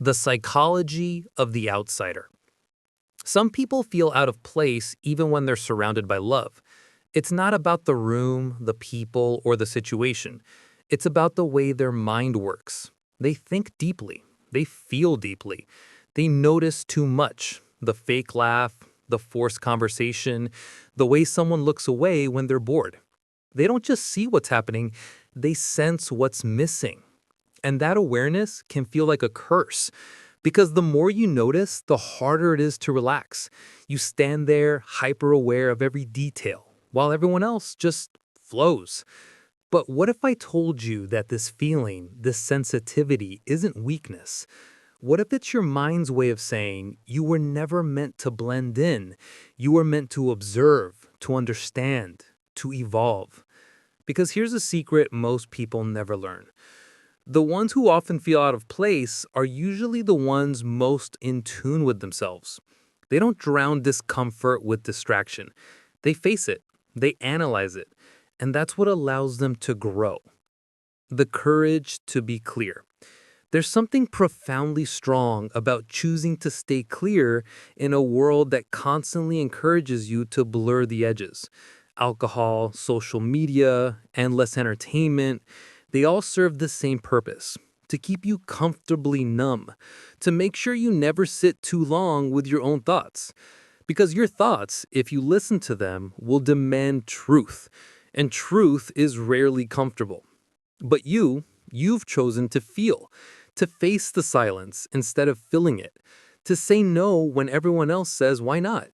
The psychology of the outsider. Some people feel out of place even when they're surrounded by love. It's not about the room, the people, or the situation. It's about the way their mind works. They think deeply. They feel deeply. They notice too much. The fake laugh, the forced conversation, the way someone looks away when they're bored. They don't just see what's happening, they sense what's missing. And that awareness can feel like a curse because the more you notice, the harder it is to relax. You stand there hyper aware of every detail while everyone else just flows. But what if I told you that this feeling, this sensitivity, isn't weakness? What if it's your mind's way of saying you were never meant to blend in? You were meant to observe, to understand, to evolve. Because here's a secret most people never learn. The ones who often feel out of place are usually the ones most in tune with themselves. They don't drown discomfort with distraction. They face it, they analyze it, and that's what allows them to grow. The courage to be clear. There's something profoundly strong about choosing to stay clear in a world that constantly encourages you to blur the edges. Alcohol, social media, endless entertainment, they all serve the same purpose: to keep you comfortably numb, to make sure you never sit too long with your own thoughts. Because your thoughts, if you listen to them, will demand truth, and truth is rarely comfortable. But you've chosen to feel, to face the silence instead of filling it, to say no when everyone else says, why not?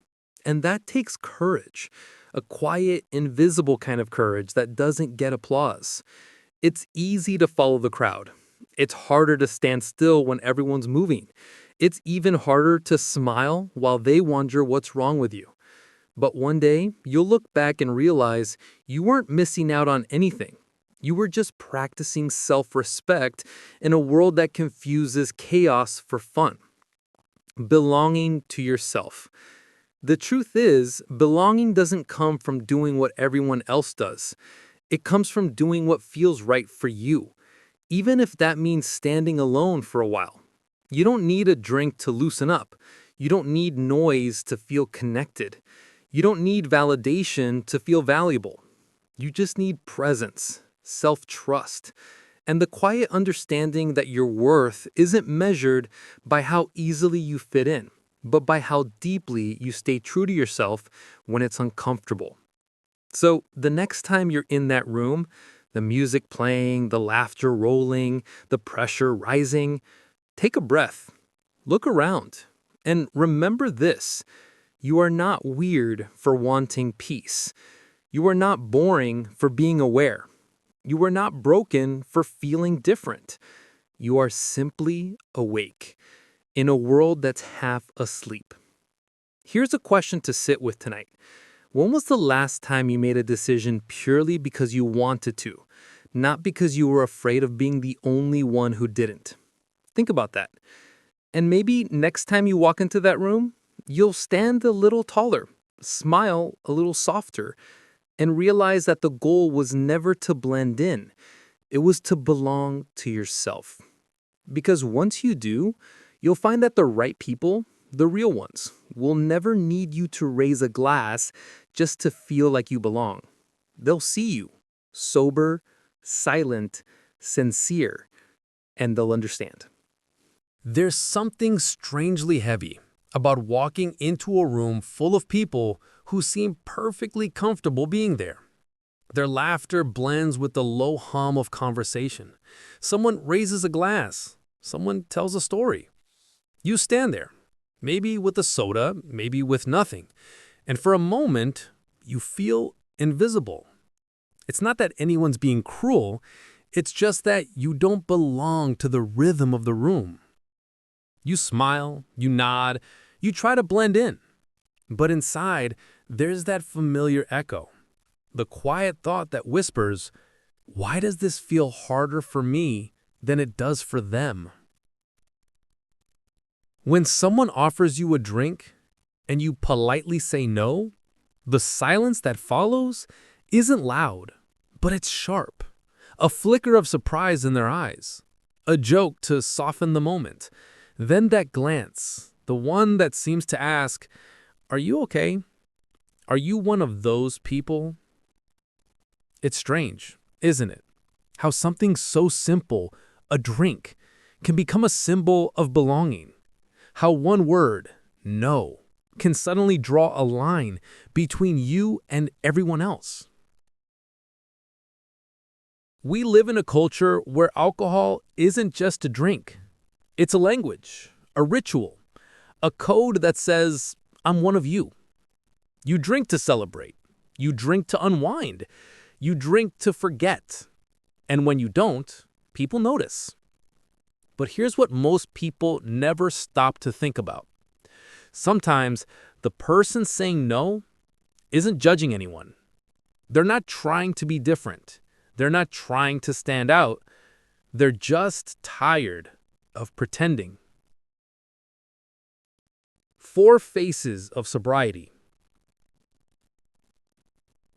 And that takes courage, a quiet, invisible kind of courage that doesn't get applause. It's easy to follow the crowd. It's harder to stand still when everyone's moving. It's even harder to smile while they wonder what's wrong with you. But one day, you'll look back and realize you weren't missing out on anything. You were just practicing self-respect in a world that confuses chaos for fun. Belonging to yourself. The truth is, belonging doesn't come from doing what everyone else does. It comes from doing what feels right for you, even if that means standing alone for a while. You don't need a drink to loosen up. You don't need noise to feel connected. You don't need validation to feel valuable. You just need presence, self-trust, and the quiet understanding that your worth isn't measured by how easily you fit in, but by how deeply you stay true to yourself when it's uncomfortable. So the next time you're in that room, the music playing, the laughter rolling, the pressure rising, take a breath, look around, and remember this: you are not weird for wanting peace. You are not boring for being aware. You are not broken for feeling different. You are simply awake in a world that's half asleep. Here's a question to sit with tonight. When was the last time you made a decision purely because you wanted to, not because you were afraid of being the only one who didn't? Think about that. And maybe next time you walk into that room, you'll stand a little taller, smile a little softer, and realize that the goal was never to blend in. It was to belong to yourself. Because once you do, you'll find that the right people, the real ones, will never need you to raise a glass just to feel like you belong. They'll see you, sober, silent, sincere, and they'll understand. There's something strangely heavy about walking into a room full of people who seem perfectly comfortable being there. Their laughter blends with the low hum of conversation. Someone raises a glass. Someone tells a story. You stand there, maybe with a soda, maybe with nothing. And for a moment, you feel invisible. It's not that anyone's being cruel. It's just that you don't belong to the rhythm of the room. You smile, you nod, you try to blend in. But inside, there's that familiar echo. The quiet thought that whispers, why does this feel harder for me than it does for them? When someone offers you a drink and you politely say no, the silence that follows isn't loud, but it's sharp. A flicker of surprise in their eyes. A joke to soften the moment. Then that glance, the one that seems to ask, "Are you okay? Are you one of those people?" It's strange, isn't it? How something so simple, a drink, can become a symbol of belonging. How one word, no, can suddenly draw a line between you and everyone else. We live in a culture where alcohol isn't just a drink. It's a language, a ritual, a code that says, "I'm one of you." You drink to celebrate. You drink to unwind. You drink to forget. And when you don't, people notice. But here's what most people never stop to think about. Sometimes the person saying no isn't judging anyone. They're not trying to be different. They're not trying to stand out. They're just tired of pretending. 4 phases of sobriety.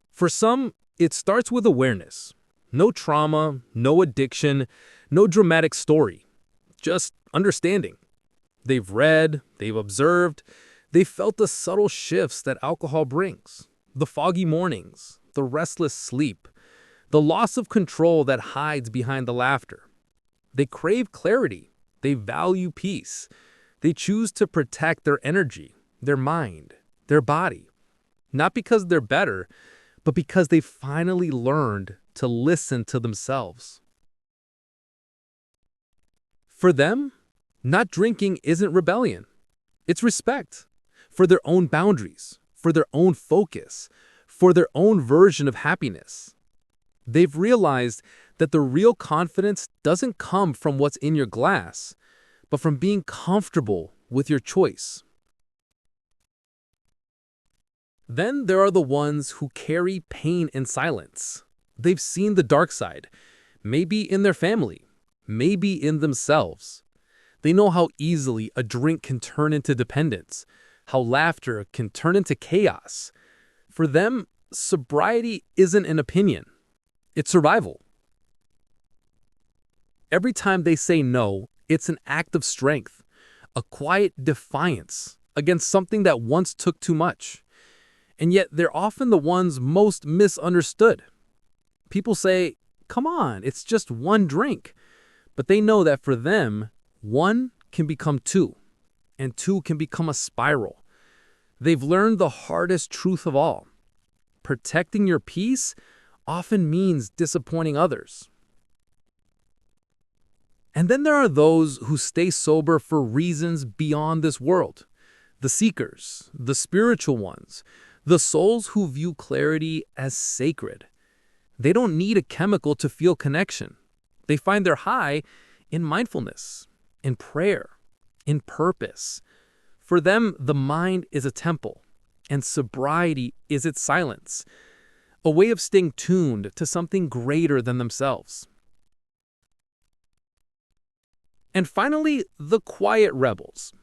For some, it starts with awareness. No trauma, no addiction, no dramatic story. Just understanding. They've read, they've observed, they've felt the subtle shifts that alcohol brings. The foggy mornings, the restless sleep, the loss of control that hides behind the laughter. They crave clarity. They value peace. They choose to protect their energy, their mind, their body. Not because they're better, but because they finally learned to listen to themselves. For them, not drinking isn't rebellion. It's respect for their own boundaries, for their own focus, for their own version of happiness. They've realized that the real confidence doesn't come from what's in your glass, but from being comfortable with your choice. Then there are the ones who carry pain in silence. They've seen the dark side, maybe in their family, maybe in themselves. They know how easily a drink can turn into dependence, how laughter can turn into chaos. For them, sobriety isn't an opinion. It's survival. Every time they say no, it's an act of strength, a quiet defiance against something that once took too much. And yet they're often the ones most misunderstood. People say, "Come on, it's just one drink." But they know that for them, one can become two, and two can become a spiral. They've learned the hardest truth of all. Protecting your peace often means disappointing others. And then there are those who stay sober for reasons beyond this world. The seekers, the spiritual ones, the souls who view clarity as sacred. They don't need a chemical to feel connection. They find their high in mindfulness, in prayer, in purpose. For them, the mind is a temple, and sobriety is its silence, a way of staying tuned to something greater than themselves. And finally, the quiet rebels.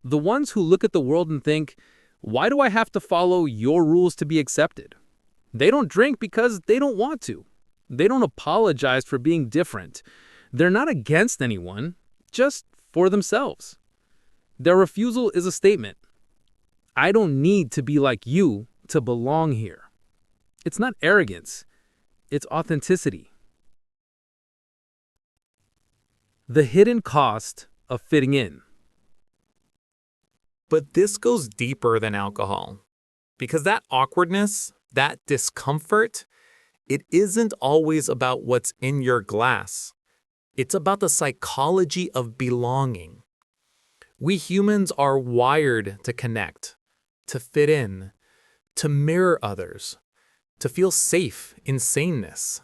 The ones who look at the world and think, "Why do I have to follow your rules to be accepted?" They don't drink because they don't want to. They don't apologize for being different. They're not against anyone, just for themselves. Their refusal is a statement. I don't need to be like you to belong here. It's not arrogance. It's authenticity. The hidden cost of fitting in. But this goes deeper than alcohol. Because that awkwardness, that discomfort, it isn't always about what's in your glass. It's about the psychology of belonging. We humans are wired to connect, to fit in, to mirror others, to feel safe in sameness.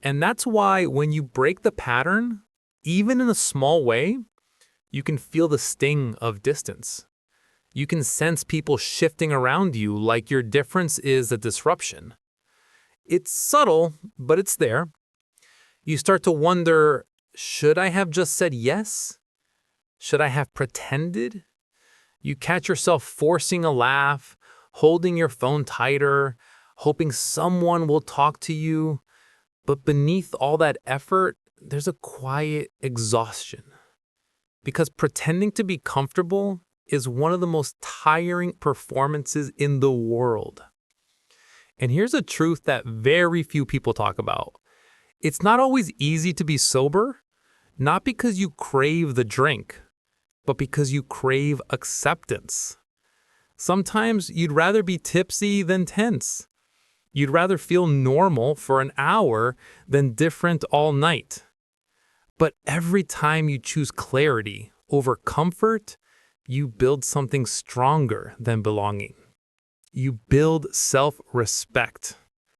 And that's why when you break the pattern, even in a small way, you can feel the sting of distance. You can sense people shifting around you like your difference is a disruption. It's subtle, but it's there. You start to wonder, should I have just said yes? Should I have pretended? You catch yourself forcing a laugh, holding your phone tighter, hoping someone will talk to you. But beneath all that effort, there's a quiet exhaustion. because pretending to be comfortable is one of the most tiring performances in the world. And here's a truth that very few people talk about. It's not always easy to be sober, not because you crave the drink, but because you crave acceptance. Sometimes you'd rather be tipsy than tense. You'd rather feel normal for an hour than different all night. But every time you choose clarity over comfort, you build something stronger than belonging. You build self-respect.